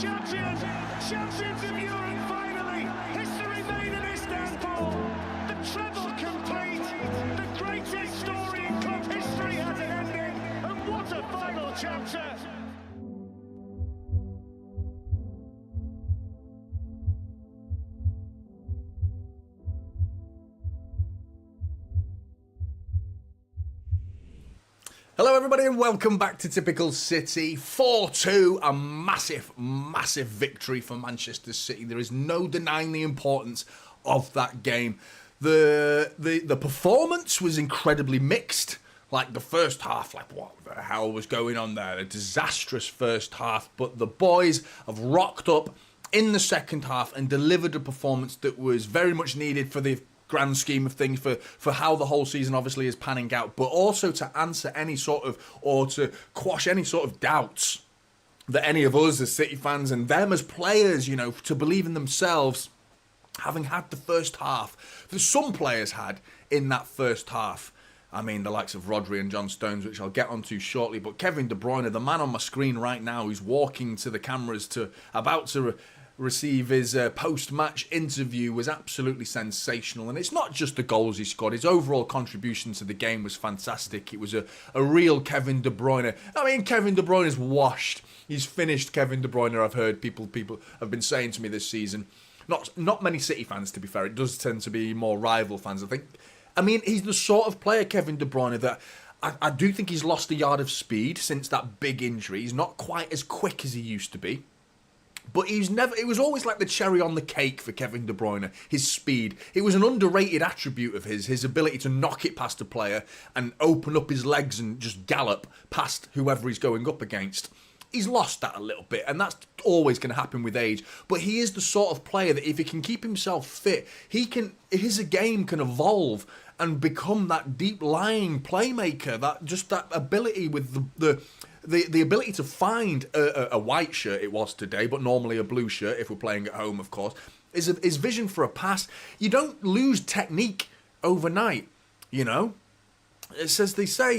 champions! Champions of Europe finally! History made in Istanbul! The treble complete! The greatest story in club history has an ending! And what a final chapter! Hello everybody and welcome back to Typical City. 4-2, a massive victory for Manchester City. There is no denying the importance of that game. The performance was incredibly mixed. Like the first half, like what the hell was going on there? A disastrous first half, but the boys have rocked up in the second half and delivered a performance that was very much needed for the grand scheme of things, for how the whole season obviously is panning out, but also to answer any sort of, or to quash any sort of doubts that any of us as City fans and them as players, you know, to believe in themselves, having had the first half that some players had in that first half. I mean, the likes of Rodri and John Stones, which I'll get onto shortly, but Kevin De Bruyne, the man on my screen right now, who's walking to the cameras about to receive his post-match interview, was absolutely sensational. And it's not just the goals he scored. His overall contribution to the game was fantastic. It was a real Kevin De Bruyne. I mean, Kevin De Bruyne is washed. He's finished Kevin De Bruyne, I've heard people have been saying to me this season. Not many City fans, to be fair. It does tend to be more rival fans, I think. I mean, he's the sort of player, Kevin De Bruyne, that I do think he's lost a yard of speed since that big injury. He's not quite as quick as he used to be. But it was always like the cherry on the cake for Kevin De Bruyne, his speed. It was an underrated attribute of his ability to knock it past a player and open up his legs and just gallop past whoever he's going up against. He's lost that a little bit, and that's always going to happen with age. But he is the sort of player that if he can keep himself fit, his game can evolve and become that deep-lying playmaker, that ability with the ability to find a white shirt, it was today, but normally a blue shirt if we're playing at home, of course, is vision for a pass. You don't lose technique overnight, you know. It's as they say,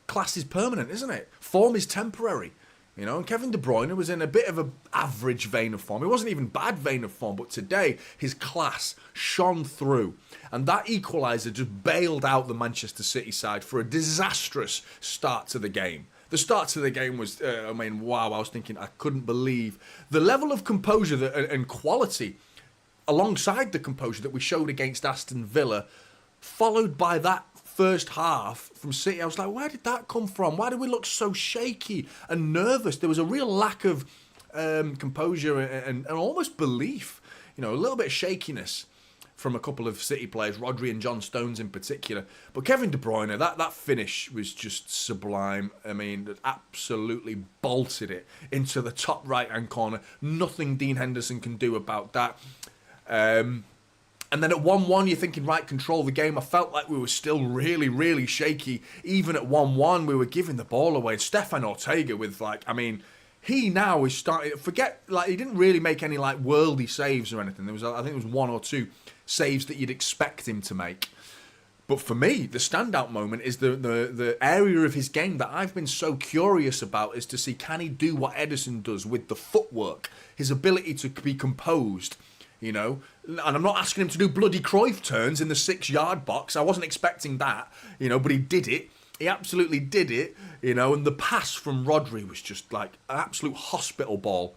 class is permanent, isn't it? Form is temporary, you know. And Kevin De Bruyne was in a bit of an average vein of form. It wasn't even bad vein of form, but today his class shone through. And that equaliser just bailed out the Manchester City side for a disastrous start to the game. The start to the game was, wow, I was thinking, I couldn't believe the level of composure and quality alongside the composure that we showed against Aston Villa, followed by that first half from City. I was like, where did that come from? Why did we look so shaky and nervous? There was a real lack of composure and almost belief, you know, a little bit of shakiness from a couple of City players, Rodri and John Stones in particular. But Kevin De Bruyne, that finish was just sublime. I mean, absolutely bolted it into the top right-hand corner. Nothing Dean Henderson can do about that. And then at 1-1, you're thinking, right, control the game. I felt like we were still really, really shaky. Even at 1-1, we were giving the ball away. Stefan Ortega with, he now is starting... Forget, he didn't really make any, worldy saves or anything. I think it was one or two saves that you'd expect him to make. But for me, the standout moment is the area of his game that I've been so curious about, is to see, can he do what Ederson does with the footwork? His ability to be composed, you know? And I'm not asking him to do bloody Cruyff turns in the 6-yard box. I wasn't expecting that, you know, but he did it. He absolutely did it, you know, and the pass from Rodri was just like an absolute hospital ball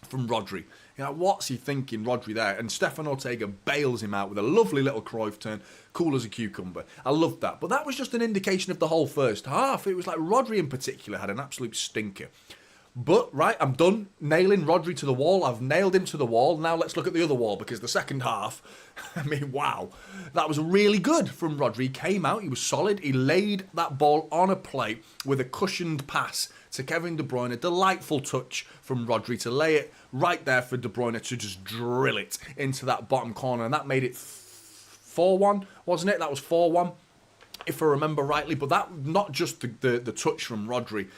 from Rodri. You know, what's he thinking, Rodri, there? And Stefan Ortega bails him out with a lovely little Cruyff turn, cool as a cucumber. I loved that. But that was just an indication of the whole first half. It was like Rodri in particular had an absolute stinker. But, right, I'm done nailing Rodri to the wall. I've nailed him to the wall. Now let's look at the other wall, because the second half, I mean, wow. That was really good from Rodri. He came out, he was solid. He laid that ball on a plate with a cushioned pass to Kevin De Bruyne. A delightful touch from Rodri to lay it right there for De Bruyne to just drill it into that bottom corner. And that made it 4-1, wasn't it? That was 4-1, if I remember rightly. But that, not just the touch from Rodri.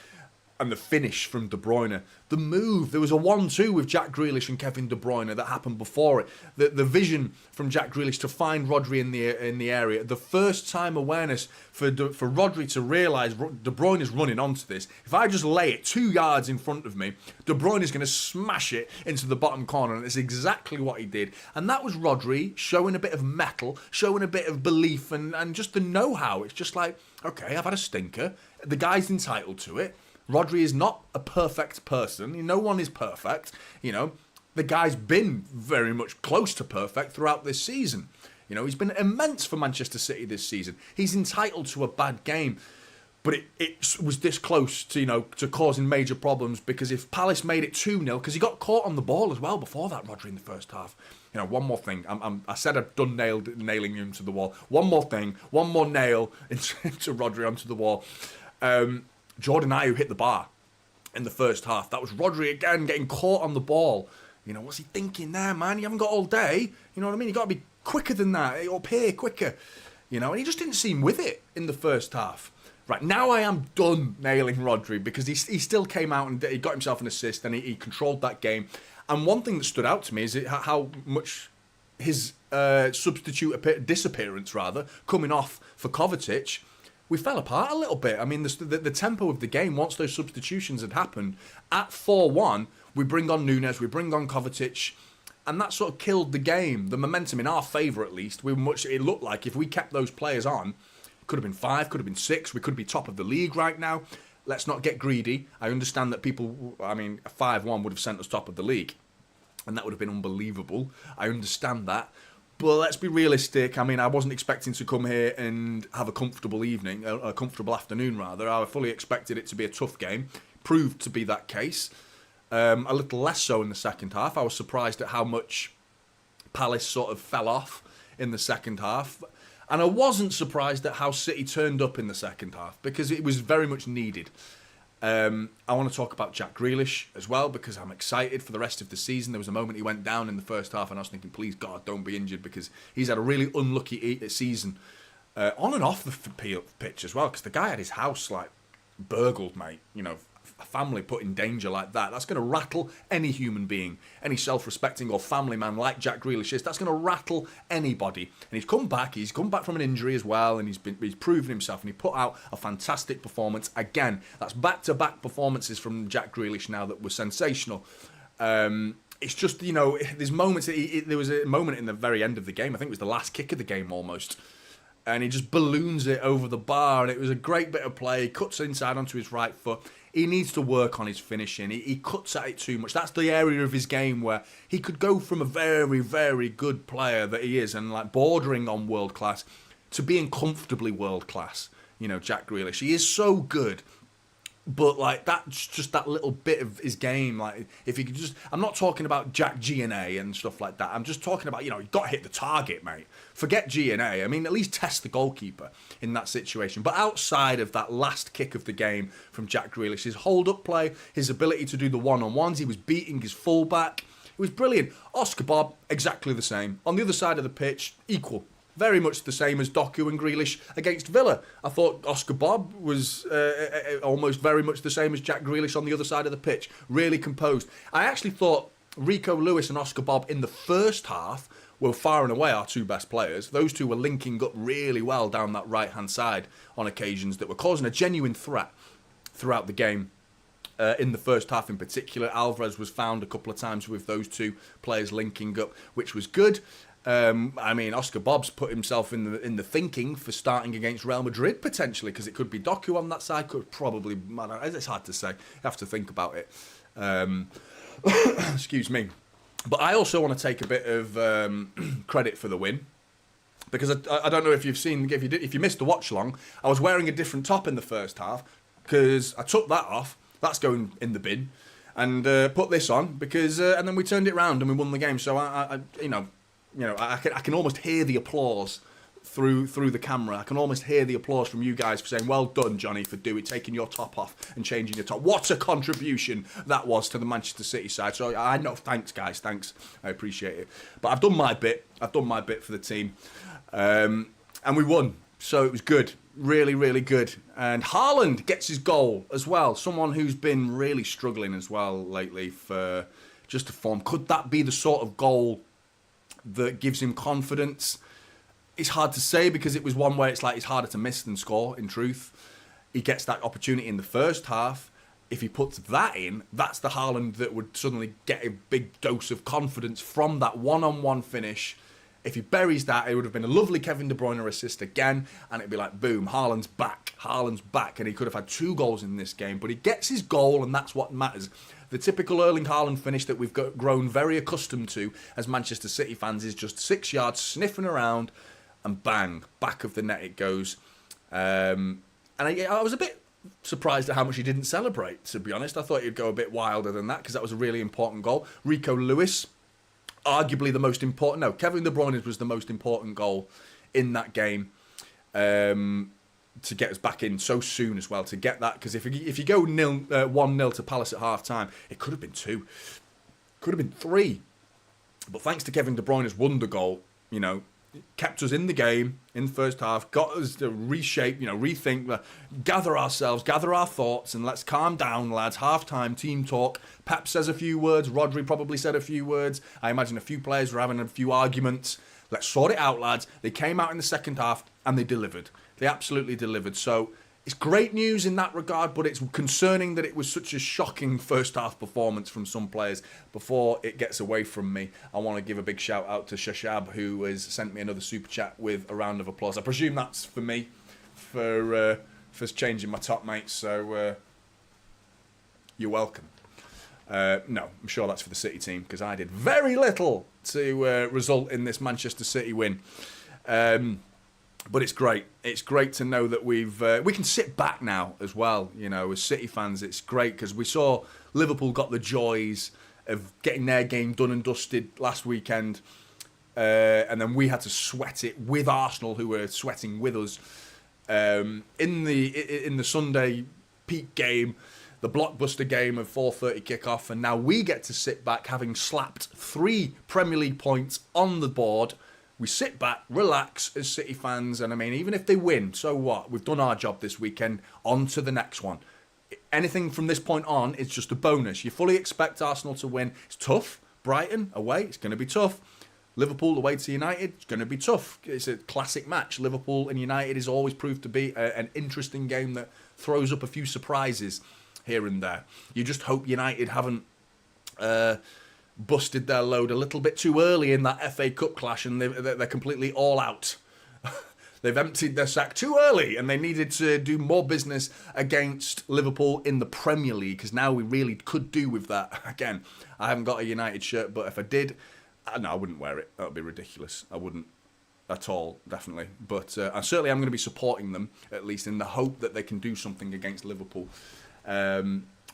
and the finish from De Bruyne, the move, there was a 1-2 with Jack Grealish and Kevin De Bruyne that happened before it. The vision from Jack Grealish to find Rodri in the area, the first time awareness for Rodri to realise De Bruyne is running onto this. If I just lay it 2 yards in front of me, De Bruyne is going to smash it into the bottom corner, and it's exactly what he did. And that was Rodri showing a bit of mettle, showing a bit of belief, and just the know-how. It's just like, okay, I've had a stinker. The guy's entitled to it. Rodri is not a perfect person. No one is perfect. The guy's been very much close to perfect throughout this season. He's been immense for Manchester City this season. He's entitled to a bad game. But it was this close to, to causing major problems, because if Palace made it 2-0, because he got caught on the ball as well before that, Rodri, in the first half. One more thing. I said I'd done nailing him to the wall. One more thing. One more nail into Rodri onto the wall. Jordan Ayew hit the bar in the first half. That was Rodri again getting caught on the ball. What's he thinking there, man? You haven't got all day. You know what I mean? You got to be quicker than that. Up here, quicker. And he just didn't seem with it in the first half. Right, now I am done nailing Rodri, because he still came out and he got himself an assist, and he controlled that game. And one thing that stood out to me is how much his disappearance coming off for Kovacic, we fell apart a little bit. I mean, the tempo of the game, once those substitutions had happened, at 4-1, we bring on Nunes, we bring on Kovacic, and that sort of killed the game. The momentum in our favour, at least. It looked like if we kept those players on, could have been 5, could have been 6, we could be top of the league right now. Let's not get greedy. I understand that 5-1 would have sent us top of the league, and that would have been unbelievable. I understand that. But let's be realistic. I wasn't expecting to come here and have a comfortable evening, a comfortable afternoon, rather. I fully expected it to be a tough game. Proved to be that case. A little less so in the second half. I was surprised at how much Palace sort of fell off in the second half. And I wasn't surprised at how City turned up in the second half, because it was very much needed. I want to talk about Jack Grealish as well, because I'm excited for the rest of the season. There was a moment he went down in the first half, and I was thinking, please God, don't be injured, because he's had a really unlucky season on and off the pitch as well, because the guy had his house burgled, mate. A family put in danger like that. That's going to rattle any human being, any self-respecting or family man like Jack Grealish is. That's going to rattle anybody. And he's come back from an injury as well, and he's proven himself, and he put out a fantastic performance again. That's back-to-back performances from Jack Grealish now that were sensational. It's just, there's moments. There was a moment in the very end of the game. I think it was the last kick of the game almost. And he just balloons it over the bar, and it was a great bit of play. He cuts inside onto his right foot. He needs to work on his finishing. He cuts at it too much. That's the area of his game where he could go from a very, very good player that he is, and bordering on world class, to being comfortably world class. Jack Grealish. He is so good. But that's just that little bit of his game. If he could just, I'm not talking about Jack G&A and stuff like that. I'm just talking about, you got to hit the target, mate. Forget G&A. At least test the goalkeeper in that situation. But outside of that last kick of the game from Jack Grealish, his hold-up play, his ability to do the one-on-ones, he was beating his full-back. It was brilliant. Oscar Bob, exactly the same. On the other side of the pitch, equal. Very much the same as Doku and Grealish against Villa. I thought Oscar Bob was almost very much the same as Jack Grealish on the other side of the pitch. Really composed. I actually thought Rico Lewis and Oscar Bob in the first half were far and away our two best players. Those two were linking up really well down that right-hand side on occasions that were causing a genuine threat throughout the game. In the first half in particular, Alvarez was found a couple of times with those two players linking up, which was good. Oscar Bob's put himself in the thinking for starting against Real Madrid potentially, because it could be Doku on that side, could probably, I don't know, it's hard to say. You have to think about it. Excuse me. But I also want to take a bit of credit for the win, because I don't know if you've seen, if you missed the watch along, I was wearing a different top in the first half because I took that off. That's going in the bin, and put this on because, and then we turned it round and we won the game. So I can almost hear the applause through the camera. I can almost hear the applause from you guys for saying, well done, Jonny, for taking your top off and changing your top. What a contribution that was to the Manchester City side. So I know, thanks, guys, thanks. I appreciate it. But I've done my bit. I've done my bit for the team. And we won. So it was good. Really, really good. And Haaland gets his goal as well. Someone who's been really struggling as well lately for just a form. Could that be the sort of goal that gives him confidence? It's hard to say because it was one where it's like it's harder to miss than score, in truth. He gets that opportunity in the first half. If he puts that in, that's the Haaland that would suddenly get a big dose of confidence from that one-on-one finish. If he buries that, it would have been a lovely Kevin De Bruyne assist again, and it'd be like, boom, Haaland's back, and he could have had 2 goals in this game, but he gets his goal, and that's what matters. The typical Erling Haaland finish that we've grown very accustomed to as Manchester City fans is just 6 yards, sniffing around, and bang, back of the net it goes. And I was a bit surprised at how much he didn't celebrate, to be honest. I thought he'd go a bit wilder than that, because that was a really important goal. Rico Lewis, arguably the most important. No, Kevin De Bruyne was the most important goal in that game, to get us back in so soon as well, to get that, because if you go 1-0 to Palace at half time, it could have been 2, could have been 3, but thanks to Kevin De Bruyne's wonder goal, kept us in the game in the first half, got us to reshape, rethink, gather ourselves, gather our thoughts, and let's calm down, lads. Half-time, team talk. Pep says a few words. Rodri probably said a few words. I imagine a few players were having a few arguments. Let's sort it out, lads. They came out in the second half, and they delivered. They absolutely delivered. So it's great news in that regard, but it's concerning that it was such a shocking first half performance from some players. Before it gets away from me, I want to give a big shout out to Shashab, who has sent me another super chat with a round of applause. I presume that's for me, for changing my top, mate. So you're welcome. No, I'm sure that's for the City team, because I did very little to result in this Manchester City win. But it's great. It's great to know that we can sit back now as well. As City fans, it's great because we saw Liverpool got the joys of getting their game done and dusted last weekend, and then we had to sweat it with Arsenal, who were sweating with us in the Sunday peak game, the blockbuster game of 4:30 kickoff, and now we get to sit back, having slapped 3 Premier League points on the board. We sit back, relax as City fans, and even if they win, so what? We've done our job this weekend, on to the next one. Anything from this point on is just a bonus. You fully expect Arsenal to win. It's tough. Brighton, away, it's going to be tough. Liverpool, away to United, it's going to be tough. It's a classic match. Liverpool and United is always proved to be an interesting game that throws up a few surprises here and there. You just hope United haven't busted their load a little bit too early in that FA Cup clash, and they're completely all out. They've emptied their sack too early, and they needed to do more business against Liverpool in the Premier League, because now we really could do with that. Again, I haven't got a United shirt, but if I did, no, I wouldn't wear it. That would be ridiculous. I wouldn't at all, definitely. But I certainly am going to be supporting them, at least in the hope that they can do something against Liverpool.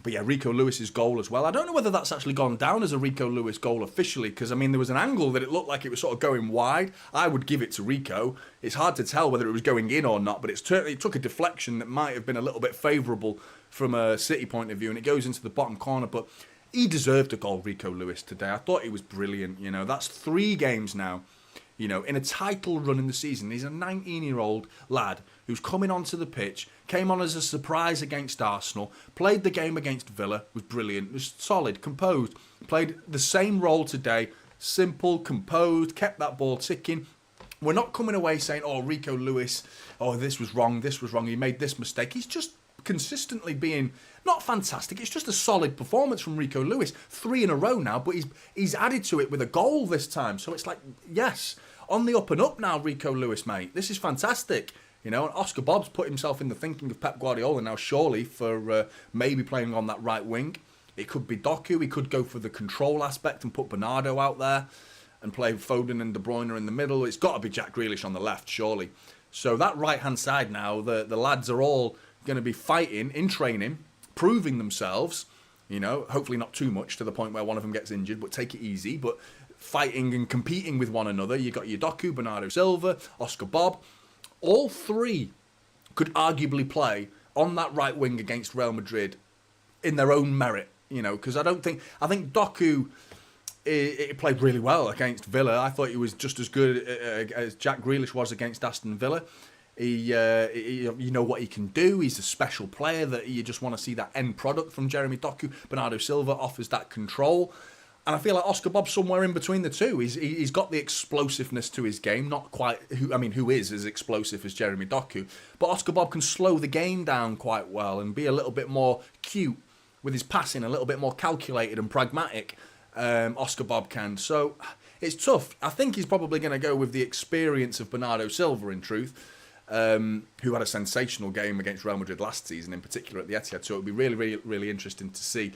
But yeah, Rico Lewis's goal as well. I don't know whether that's actually gone down as a Rico Lewis goal officially, because there was an angle that it looked like it was sort of going wide. I would give it to Rico. It's hard to tell whether it was going in or not, but it took a deflection that might have been a little bit favourable from a City point of view, and it goes into the bottom corner. But he deserved a goal, Rico Lewis, today. I thought he was brilliant. That's 3 games now. In a title run in the season. He's a 19-year-old lad who's coming onto the pitch, came on as a surprise against Arsenal, played the game against Villa, was brilliant, was solid, composed, played the same role today, simple, composed, kept that ball ticking. We're not coming away saying, Rico Lewis, this was wrong, he made this mistake. He's just consistently being not fantastic. It's just a solid performance from Rico Lewis. 3 in a row now, but he's added to it with a goal this time. So it's like, yes, on the up and up now, Rico Lewis, mate. This is fantastic. And Oscar Bobb's put himself in the thinking of Pep Guardiola now, surely, for maybe playing on that right wing. It could be Doku. He could go for the control aspect and put Bernardo out there and play Foden and De Bruyne in the middle. It's got to be Jack Grealish on the left, surely. So that right-hand side now, the lads are all going to be fighting in training, proving themselves, hopefully not too much to the point where one of them gets injured, but take it easy, but fighting and competing with one another. You got your Doku, Bernardo Silva, Oscar Bobb. All 3 could arguably play on that right wing against Real Madrid in their own merit, because I think Doku it played really well against Villa. I thought he was just as good as Jack Grealish was against Aston Villa. You know what he can do. He's a special player that you just want to see that end product from Jeremy Doku. Bernardo Silva offers that control. And I feel like Oscar Bob's somewhere in between the two. He's got the explosiveness to his game, not quite who is as explosive as Jeremy Doku, but Oscar Bob can slow the game down quite well and be a little bit more cute with his passing, a little bit more calculated and pragmatic. Oscar Bob can. So it's tough. I think he's probably going to go with the experience of Bernardo Silva, in truth, who had a sensational game against Real Madrid last season, in particular at the Etihad. So it would be really, really, really interesting to see.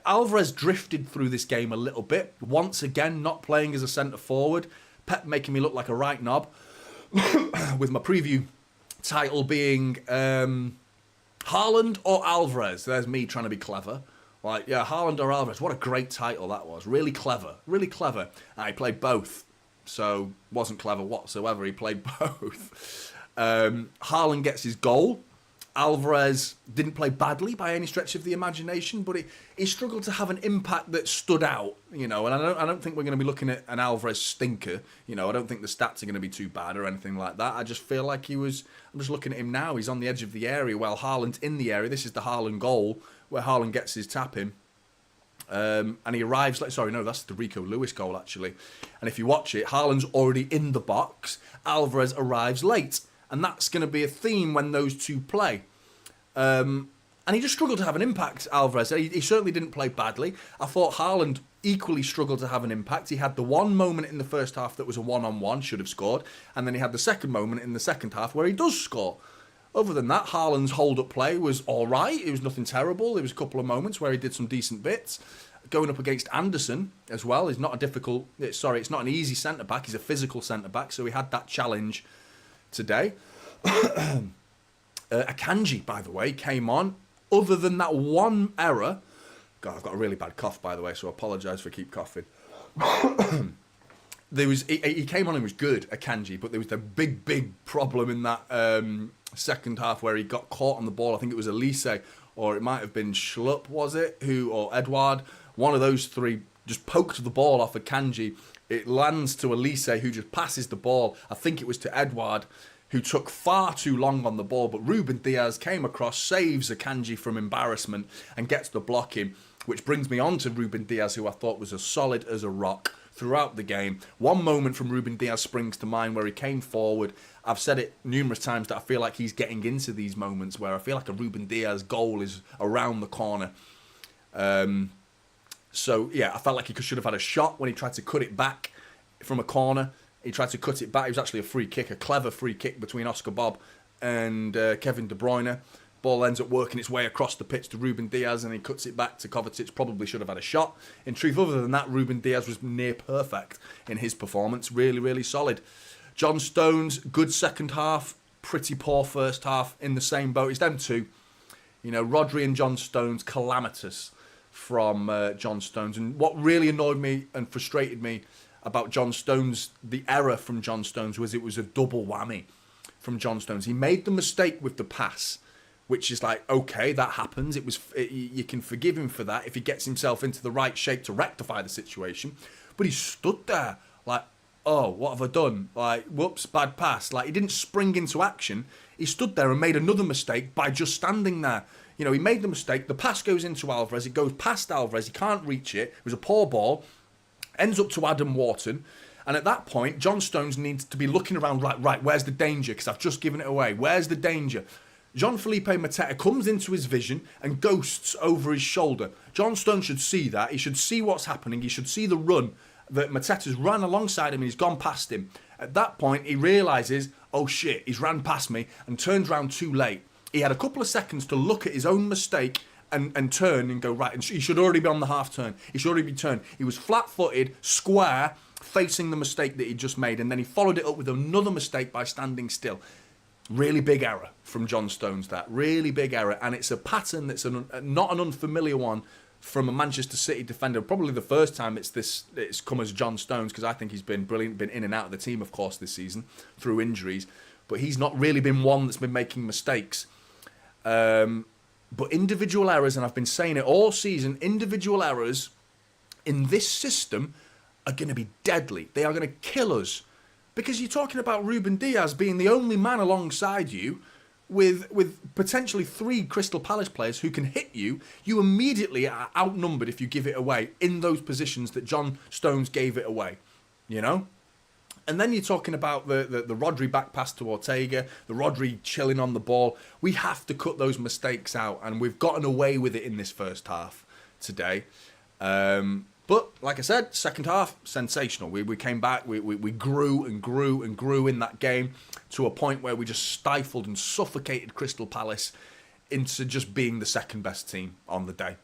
Alvarez drifted through this game a little bit. Once again, not playing as a centre-forward. Pep making me look like a right knob. With my preview title being Haaland or Alvarez. There's me trying to be clever. Like, yeah, Haaland or Alvarez. What a great title that was. Really clever. Really clever. And he played both. So, wasn't clever whatsoever. He played both. Haaland gets his goal. Alvarez didn't play badly by any stretch of the imagination, but he struggled to have an impact that stood out, and I don't think we're going to be looking at an Alvarez stinker, I don't think the stats are going to be too bad or anything like that. I just feel like I'm just looking at him now, he's on the edge of the area while Haaland's in the area. This is the Haaland goal where Haaland gets his tap in. And he arrives, that's the Rico Lewis goal actually. And if you watch it, Haaland's already in the box, Alvarez arrives late. And that's going to be a theme when those two play. And he just struggled to have an impact, Alvarez. He certainly didn't play badly. I thought Haaland equally struggled to have an impact. He had the one moment in the first half that was a one-on-one, should have scored. And then he had the second moment in the second half where he does score. Other than that, Haaland's hold-up play was all right. It was nothing terrible. There was a couple of moments where he did some decent bits. Going up against Anderson as well is not it's not an easy centre-back. He's a physical centre-back, so he had that challenge today. Akanji, by the way, came on. Other than that one error, God, I've got a really bad cough, by the way, so I apologise for keep coughing. He came on and was good, Akanji, but there was a big problem in that second half where he got caught on the ball. I think it was Elise, or it might have been Schlupp, was it? Or Edouard. One of those three just poked the ball off Akanji. It lands to Elise, who just passes the ball. I think it was to Edouard, who took far too long on the ball, but Ruben Diaz came across, saves Akanji from embarrassment and gets the blocking, which brings me on to Ruben Diaz, who I thought was as solid as a rock throughout the game. One moment from Ruben Diaz springs to mind where he came forward. I've said it numerous times that I feel like he's getting into these moments where I feel like a Ruben Diaz goal is around the corner. So, yeah, I felt like he should have had a shot when he tried to cut it back from a corner. He tried to cut it back. It was actually a free kick, a clever free kick between Oscar Bob and Kevin De Bruyne. Ball ends up working its way across the pitch to Ruben Diaz, and he cuts it back to Kovacic. Probably should have had a shot. In truth, other than that, Ruben Diaz was near perfect in his performance. Really, really solid. John Stones, good second half. Pretty poor first half. In the same boat. It's them two. Rodri and John Stones, calamitous from John Stones. And what really annoyed me and frustrated me about John Stones, the error from John Stones, was it was a double whammy from John Stones. He made the mistake with the pass, which is like, okay, that happens. You can forgive him for that if he gets himself into the right shape to rectify the situation. But he stood there like, oh, what have I done? Like, whoops, bad pass. Like, he didn't spring into action. He stood there and made another mistake by just standing there. He made the mistake. The pass goes into Alvarez. It goes past Alvarez. He can't reach it. It was a poor ball. Ends up to Adam Wharton. And at that point, John Stones needs to be looking around like, right, where's the danger? Because I've just given it away. Where's the danger? Jean-Philippe Mateta comes into his vision and ghosts over his shoulder. John Stones should see that. He should see what's happening. He should see the run that Mateta's run alongside him and he's gone past him. At that point, he realises, oh shit, he's ran past me and turns round too late. He had a couple of seconds to look at his own mistake and turn and go, right, and he should already be on the half turn. He should already be turned. He was flat-footed, square, facing the mistake that he just made, and then he followed it up with another mistake by standing still. Really big error from John Stones, that. Really big error, and it's a pattern that's not an unfamiliar one from a Manchester City defender. Probably the first time it's come as John Stones, because I think he's been brilliant, been in and out of the team, of course, this season, through injuries, but he's not really been one that's been making mistakes. But individual errors, and I've been saying it all season, individual errors in this system are going to be deadly. They are going to kill us Because you're talking about Ruben Diaz being the only man alongside you with potentially 3 Crystal Palace players who can hit you. You immediately are outnumbered if you give it away in those positions that John Stones gave it away, you know? And then you're talking about the Rodri back pass to Ortega, the Rodri chilling on the ball. We have to cut those mistakes out, and we've gotten away with it in this first half today. But, like I said, second half, sensational. We came back, we grew and grew and grew in that game to a point where we just stifled and suffocated Crystal Palace into just being the second best team on the day.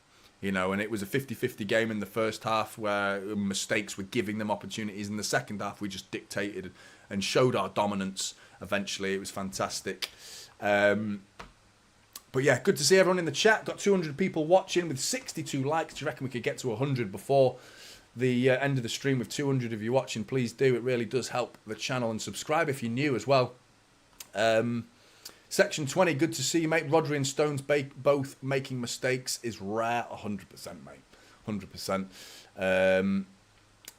You know, and it was a 50-50 game in the first half where mistakes were giving them opportunities. In the second half, we just dictated and showed our dominance. Eventually, it was fantastic. But yeah, good to see everyone in the chat. Got 200 people watching with 62 likes. Do you reckon we could get to 100 before the end of the stream with 200 of you watching? Please do. It really does help the channel. And subscribe if you're new as well. Section 20, good to see you, mate. Rodri and Stones both making mistakes is rare. 100%, mate. 100%.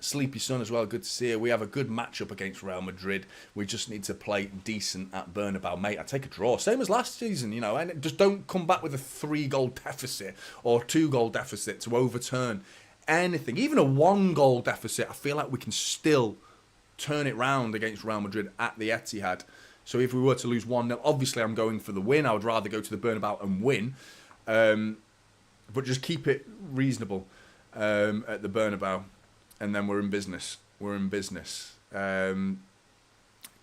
Sleepy Sun as well, good to see you. We have a good matchup against Real Madrid. We just need to play decent at Bernabeu. Mate, I take a draw. Same as last season, you know. And just don't come back with a 3-goal deficit or 2-goal deficit to overturn anything. Even a 1-goal deficit, I feel like we can still turn it round against Real Madrid at the Etihad. So if we were to lose 1-0, obviously I'm going for the win. I would rather go to the Bernabeu and win. But just keep it reasonable at the Bernabeu. And then we're in business. We're in business. Good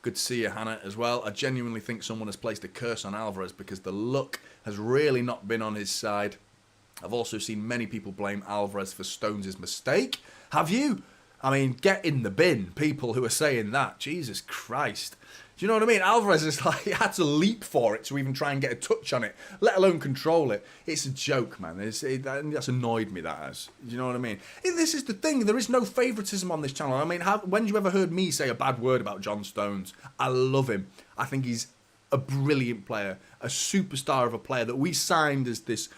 to see you, Hannah, as well. I genuinely think someone has placed a curse on Alvarez because the luck has really not been on his side. I've also seen many people blame Alvarez for Stones' mistake. Have you? I mean, get in the bin, people who are saying that. Jesus Christ. Do you know what I mean? Alvarez is like, he had to leap for it to even try and get a touch on it, let alone control it. It's a joke, man. That's annoyed me, that has. Do you know what I mean? This is the thing. There is no favouritism on this channel. I mean, when have you ever heard me say a bad word about John Stones? I love him. I think he's a brilliant player, a superstar of a player that we signed as this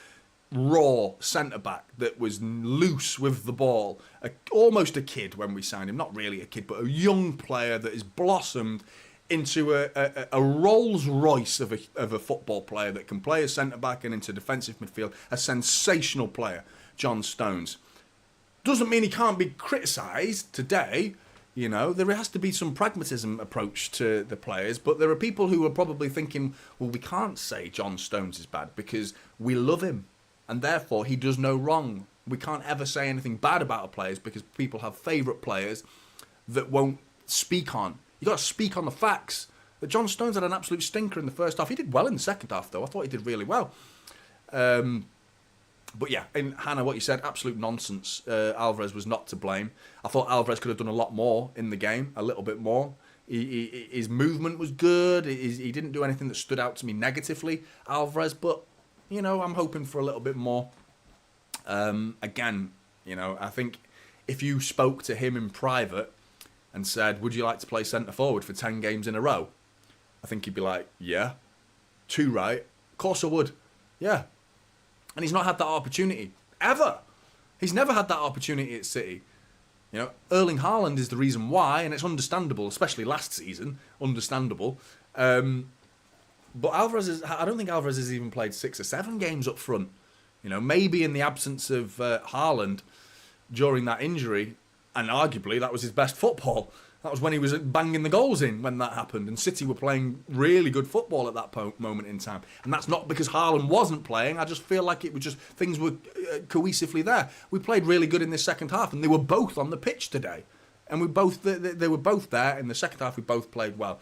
raw centre-back that was loose with the ball. Almost a kid when we signed him. Not really a kid, but a young player that has blossomed into a Rolls Royce of a football player that can play as centre-back and into defensive midfield. A sensational player, John Stones. Doesn't mean he can't be criticised today. You know, there has to be some pragmatism approach to the players, but there are people who are probably thinking, well, we can't say John Stones is bad because we love him and therefore he does no wrong. We can't ever say anything bad about our players because people have favourite players that won't speak on. You got to speak on the facts. That John Stones had an absolute stinker in the first half. He did well in the second half, though. I thought he did really well. But yeah, and Hannah, what you said, absolute nonsense. Alvarez was not to blame. I thought Alvarez could have done a lot more in the game, a little bit more. His movement was good. He didn't do anything that stood out to me negatively, Alvarez. But, you know, I'm hoping for a little bit more. Again, you know, I think if you spoke to him in private and said, would you like to play centre-forward for 10 games in a row? I think he'd be like, yeah. 2, right? Of course I would. Yeah. And he's not had that opportunity. Ever. He's never had that opportunity at City. You know, Erling Haaland is the reason why, and it's understandable, especially last season. Understandable. But Alvarez I don't think Alvarez has even played 6 or 7 games up front. You know, maybe in the absence of Haaland during that injury, and arguably that was his best football. That was when he was banging the goals in when that happened. And City were playing really good football at that moment in time. And that's not because Haaland wasn't playing. I just feel like it was just things were cohesively there. We played really good in this second half, and they were both on the pitch today. And they were both there. In the second half, we both played well.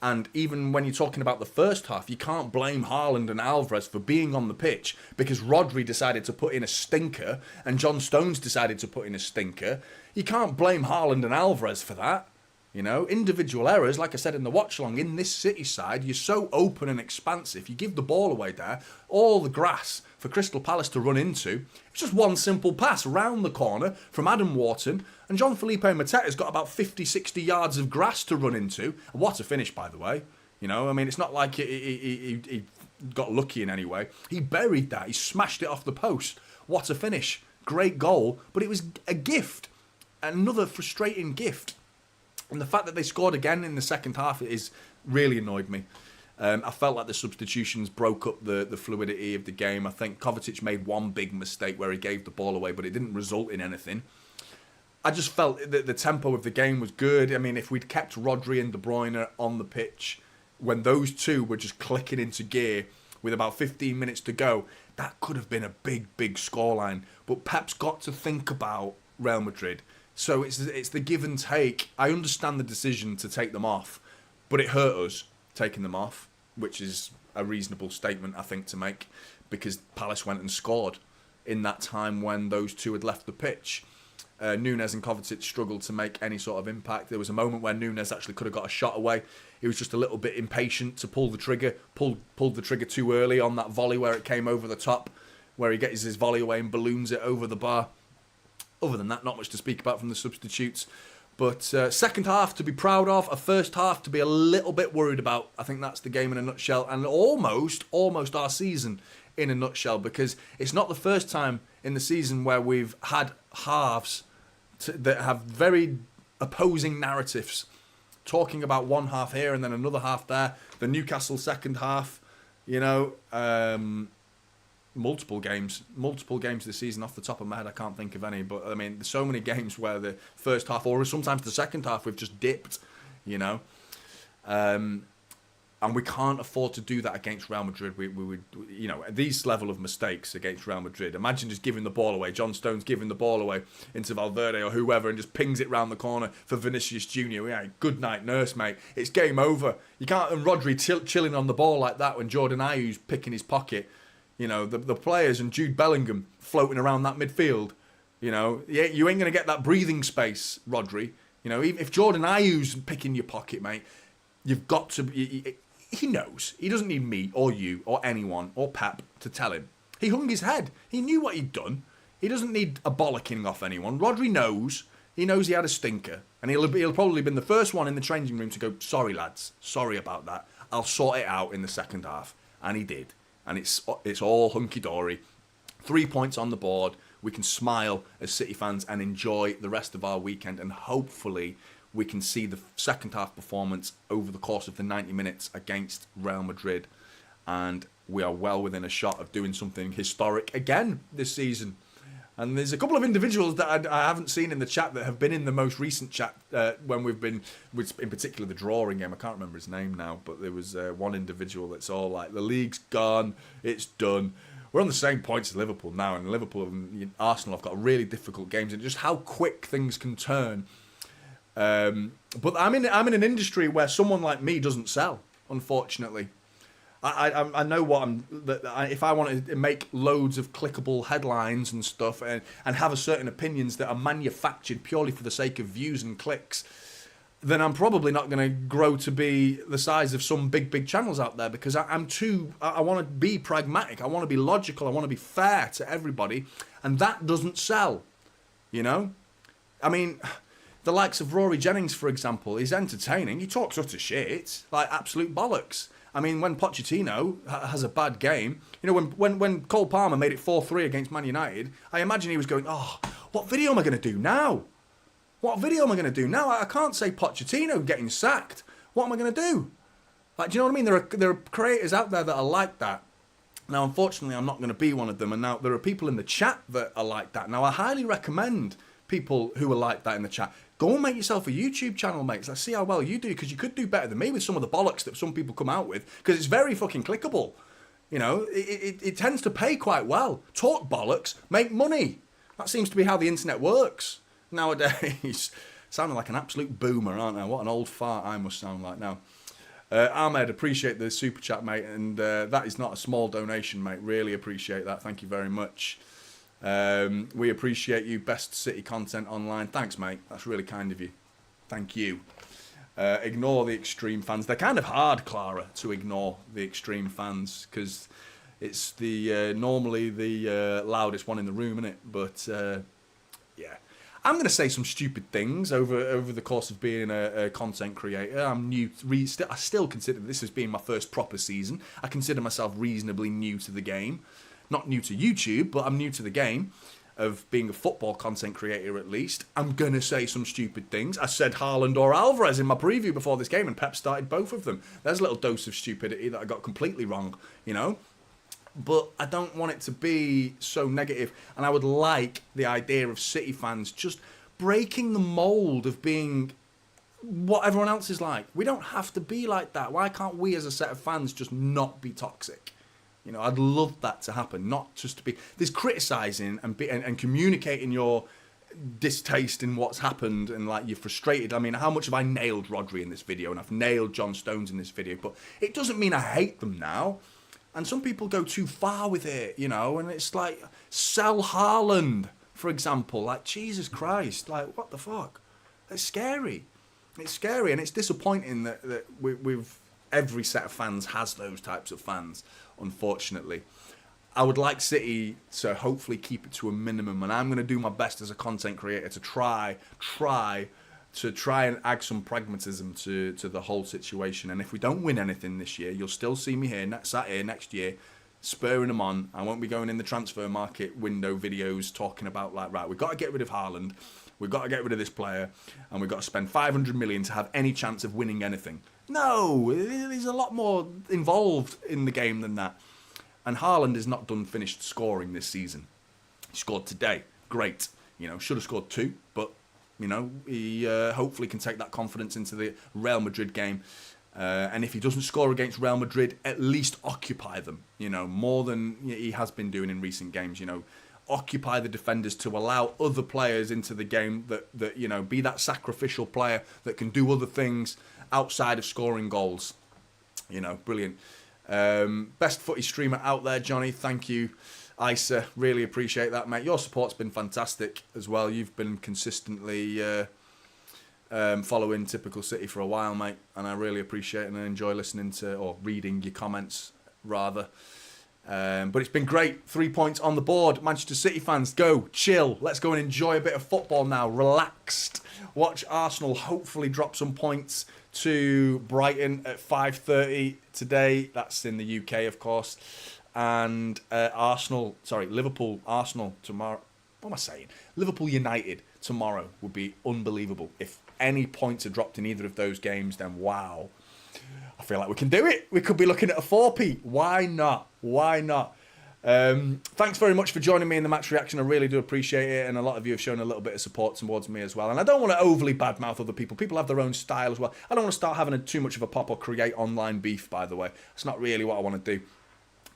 And even when you're talking about the first half, you can't blame Haaland and Alvarez for being on the pitch because Rodri decided to put in a stinker and John Stones decided to put in a stinker. You can't blame Haaland and Alvarez for that. You know, individual errors, like I said in the watch-along, in this City side, you're so open and expansive. You give the ball away there, all the grass for Crystal Palace to run into. It's just one simple pass round the corner from Adam Wharton, and Jean-Philippe Manchetser's got about 50, 60 yards of grass to run into. What a finish, by the way. You know, I mean, it's not like he got lucky in any way. He buried that. He smashed it off the post. What a finish. Great goal, but it was a gift. Another frustrating gift. And the fact that they scored again in the second half is really annoyed me. I felt like the substitutions broke up the fluidity of the game. I think Kovacic made one big mistake where he gave the ball away, but it didn't result in anything. I just felt that the tempo of the game was good. I mean, if we'd kept Rodri and De Bruyne on the pitch, when those two were just clicking into gear with about 15 minutes to go, that could have been a big, big scoreline. But Pep's got to think about Real Madrid. So it's the give and take. I understand the decision to take them off, but it hurt us taking them off, which is a reasonable statement, I think, to make, because Palace went and scored in that time when those two had left the pitch. Nunes and Kovacic struggled to make any sort of impact. There was a moment where Nunes actually could have got a shot away. He was just a little bit impatient to pull the trigger, pulled the trigger too early on that volley where it came over the top, where he gets his volley away and balloons it over the bar. Other than that, not much to speak about from the substitutes. But second half to be proud of, a first half to be a little bit worried about. I think that's the game in a nutshell, and almost our season in a nutshell, because it's not the first time in the season where we've had halves that have very opposing narratives, talking about one half here and then another half there. The Newcastle second half, multiple games this season. Off the top of my head, I can't think of any, but I mean, there's so many games where the first half or sometimes the second half we've just dipped, and we can't afford to do that against Real Madrid. We would, these level of mistakes against Real Madrid. Imagine just giving the ball away. John Stones giving the ball away into Valverde or whoever and just pings it round the corner for Vinicius Junior. Yeah, good night, nurse, mate. It's game over. You can't, and Rodri chilling on the ball like that when Jordan Ayew's picking his pocket. The players and Jude Bellingham floating around that midfield. You ain't going to get that breathing space, Rodri. If Jordan Ayew's picking your pocket, mate, you've got to... He knows. He doesn't need me or you or anyone or Pep to tell him. He hung his head. He knew what he'd done. He doesn't need a bollocking off anyone. Rodri knows. He knows he had a stinker. And he'll probably been the first one in the changing room to go, sorry, lads. Sorry about that. I'll sort it out in the second half. And he did. And it's all hunky-dory. 3 points on the board. We can smile as City fans and enjoy the rest of our weekend. And hopefully we can see the second half performance over the course of the 90 minutes against Real Madrid. And we are well within a shot of doing something historic again this season. And there's a couple of individuals that I haven't seen in the chat that have been in the most recent chat when we've been, in particular the drawing game. I can't remember his name now, but there was one individual that's all like, the league's gone, it's done. We're on the same points as Liverpool now, and Liverpool and Arsenal have got really difficult games, and just how quick things can turn. But I'm in an industry where someone like me doesn't sell, unfortunately. I know what if I want to make loads of clickable headlines and stuff and have a certain opinions that are manufactured purely for the sake of views and clicks, then I'm probably not going to grow to be the size of some big channels out there, because I want to be pragmatic. I want to be logical. I want to be fair to everybody. And that doesn't sell, I mean, the likes of Rory Jennings, for example, is entertaining. He talks utter shit, like absolute bollocks. I mean, when Pochettino has a bad game, when Cole Palmer made it 4-3 against Man United, I imagine he was going, oh, what video am I going to do now? I can't say Pochettino getting sacked. What am I going to do? Like, do you know what I mean? There are creators out there that are like that. Now, unfortunately, I'm not going to be one of them. And now there are people in the chat that are like that. Now, I highly recommend people who are like that in the chat, go and make yourself a YouTube channel, mate. Let's see how well you do, because you could do better than me with some of the bollocks that some people come out with, because it's very fucking clickable. It tends to pay quite well. Talk bollocks, make money. That seems to be how the internet works nowadays. Sounding like an absolute boomer, aren't I? What an old fart I must sound like now. Ahmed, appreciate the super chat, mate, and that is not a small donation, mate. Really appreciate that. Thank you very much. We appreciate you. Best City content online. Thanks, mate. That's really kind of you. Thank you. Ignore the extreme fans. They're kind of hard, Clara, to ignore the extreme fans, because it's normally the loudest one in the room, isn't it? But yeah, I'm going to say some stupid things over the course of being a content creator. I'm new. I still consider this as being my first proper season. I consider myself reasonably new to the game. Not new to YouTube, but I'm new to the game. of being a football content creator at least, I'm going to say some stupid things. I said Haaland or Alvarez in my preview before this game, and Pep started both of them. There's a little dose of stupidity that I got completely wrong, you know? But I don't want it to be so negative, and I would like the idea of City fans just breaking the mould of being what everyone else is like. We don't have to be like that. Why can't we as a set of fans just not be toxic? You know, I'd love that to happen, not just to be... There's criticising and communicating your distaste in what's happened and, like, you're frustrated. I mean, how much have I nailed Rodri in this video, and I've nailed John Stones in this video, but it doesn't mean I hate them now. And some people go too far with it, you know, and it's like, sell Haaland, for example. Like, Jesus Christ, like, what the fuck? It's scary. It's scary, and it's disappointing that we've every set of fans has those types of fans, unfortunately. I would like City to hopefully keep it to a minimum, and I'm going to do my best as a content creator to try and add some pragmatism to the whole situation. And if we don't win anything this year, you'll still see me here, sat here next year, spurring them on. I won't be going in the transfer market window videos talking about, like, right, we've got to get rid of Haaland, we've got to get rid of this player, and we've got to spend 500 million to have any chance of winning anything. No, there's a lot more involved in the game than that. And Haaland is not done finished scoring this season. He scored today. Great. You know, should have scored 2, but, you know, he hopefully can take that confidence into the Real Madrid game. And if he doesn't score against Real Madrid, at least occupy them, you know, more than he has been doing in recent games, you know. Occupy the defenders to allow other players into the game that you know, be that sacrificial player that can do other things outside of scoring goals. You know, brilliant. Best footy streamer out there, Jonny. Thank you, Isa. Really appreciate that, mate. Your support's been fantastic as well. You've been consistently following Typical City for a while, mate, and I really appreciate it and I enjoy listening to, or reading your comments, rather. But it's been great. 3 points on the board. Manchester City fans, go, chill. Let's go and enjoy a bit of football now. Relaxed. Watch Arsenal hopefully drop some points to Brighton at 5:30 today. That's in the UK, of course. And Liverpool, Arsenal tomorrow. What am I saying? Liverpool United tomorrow would be unbelievable. If any points are dropped in either of those games, then wow. I feel like we can do it. We could be looking at a 4p. Why not? Why not? Thanks very much for joining me in the match reaction. I really do appreciate it, and a lot of you have shown a little bit of support towards me as well. And I don't want to overly badmouth other people. People have their own style as well. I don't want to start having too much of a pop or create online beef, by the way. It's not really what I want to do,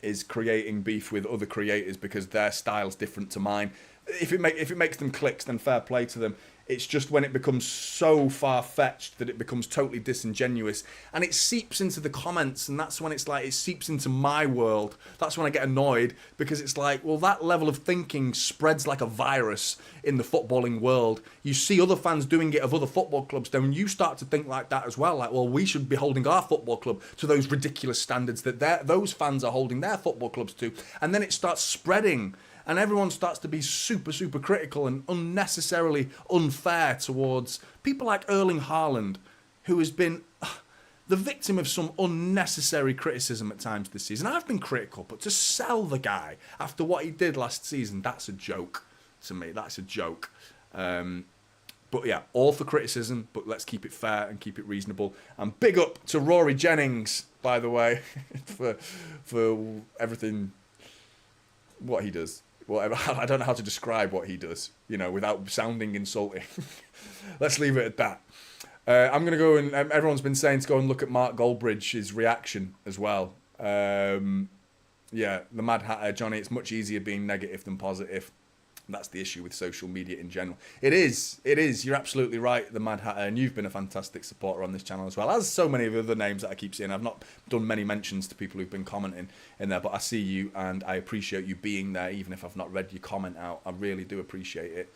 is creating beef with other creators because their style's different to mine. If it makes them clicks, then fair play to them. It's just when it becomes so far-fetched that it becomes totally disingenuous. And it seeps into the comments, and that's when it's like, it seeps into my world. That's when I get annoyed, because it's like, well, that level of thinking spreads like a virus in the footballing world. You see other fans doing it of other football clubs, then you start to think like that as well. Like, well, we should be holding our football club to those ridiculous standards that those fans are holding their football clubs to. And then it starts spreading. And everyone starts to be super, super critical and unnecessarily unfair towards people like Erling Haaland, who has been the victim of some unnecessary criticism at times this season. I've been critical, but to sell the guy after what he did last season, that's a joke to me. That's a joke. But yeah, all for criticism, but let's keep it fair and keep it reasonable. And big up to Rory Jennings, by the way, for everything, what he does. Whatever. I don't know how to describe what he does, you know, without sounding insulting. Let's leave it at that. I'm going to go and... everyone's been saying to go and look at Mark Goldbridge's reaction as well. Yeah, the Mad Hatter, Jonny, it's much easier being negative than positive. That's the issue with social media in general. It is. You're absolutely right, the Mad Hatter, and you've been a fantastic supporter on this channel as well, as so many of the other names that I keep seeing. I've not done many mentions to people who've been commenting in there, but I see you, and I appreciate you being there, even if I've not read your comment out. I really do appreciate it.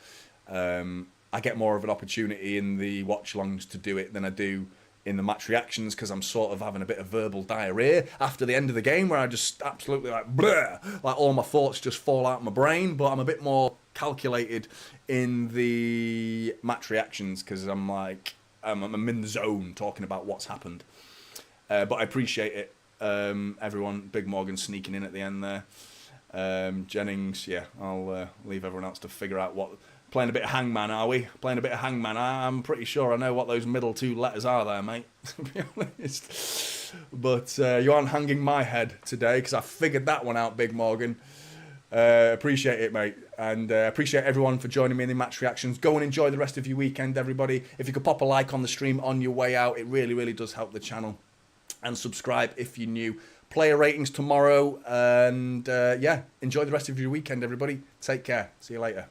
I get more of an opportunity in the watch-alongs to do it than I do in the match reactions, because I'm sort of having a bit of verbal diarrhea after the end of the game, where I just absolutely like all my thoughts just fall out of my brain. But I'm a bit more calculated in the match reactions, because I'm like I'm in the zone talking about what's happened. But I appreciate it, everyone. Big Morgan sneaking in at the end there. Jennings, yeah, I'll leave everyone else to figure out what. Playing a bit of hangman, are we? Playing a bit of hangman. I'm pretty sure I know what those middle 2 letters are there, mate, to be honest. But you aren't hanging my head today, because I figured that one out, Big Morgan. Appreciate it, mate. And appreciate everyone for joining me in the match reactions. Go and enjoy the rest of your weekend, everybody. If you could pop a like on the stream on your way out, it really, really does help the channel. And subscribe if you're new. Player ratings tomorrow. And yeah, enjoy the rest of your weekend, everybody. Take care. See you later.